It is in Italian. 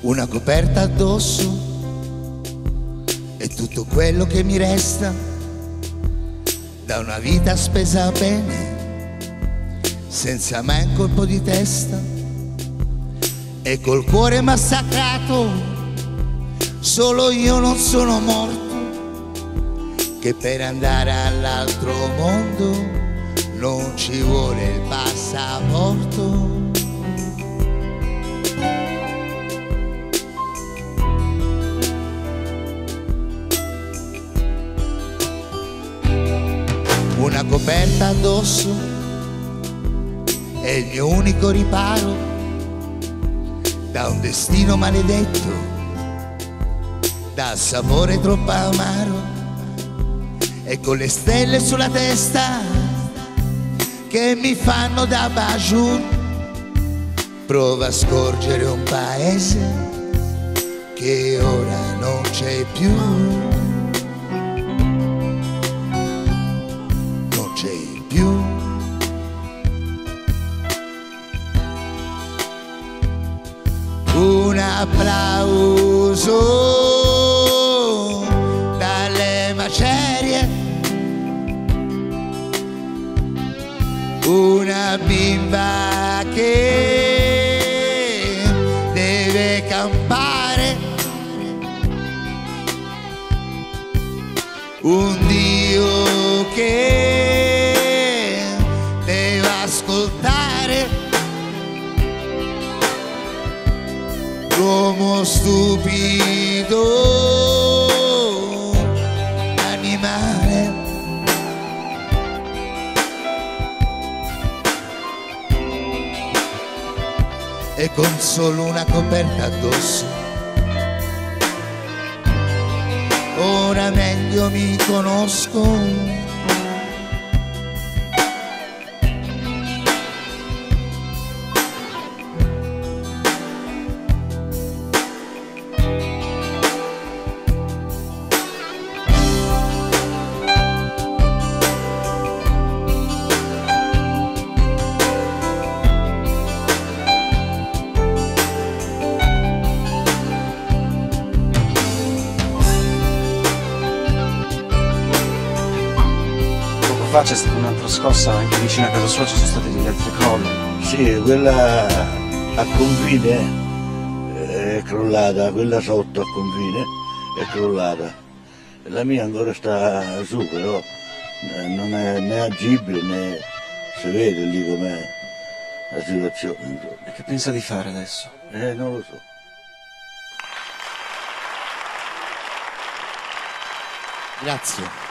Una coperta addosso è tutto quello che mi resta da una vita spesa bene, senza mai un colpo di testa, e col cuore massacrato. Solo io non sono morto, che per andare all'altro mondo non ci vuole il passaporto. Una coperta addosso è il mio unico riparo da un destino maledetto, dal sapore troppo amaro, e con le stelle sulla testa che mi fanno da bajou. Prova a scorgere un paese che ora non c'è più. Un applauso dalle macerie, una bimba che deve campare, un Dio che deve ascoltare, l'uomo stupido, animale. E con solo una coperta addosso ora meglio mi conosco. Fa c'è stata un'altra scossa anche vicino a casa sua, ci sono stati degli altri crolli. Sì, quella a confine è crollata, quella sotto a confine è crollata. La mia ancora sta su, però non è né agibile né si vede lì com'è la situazione. E che pensa di fare adesso? Non lo so. Grazie.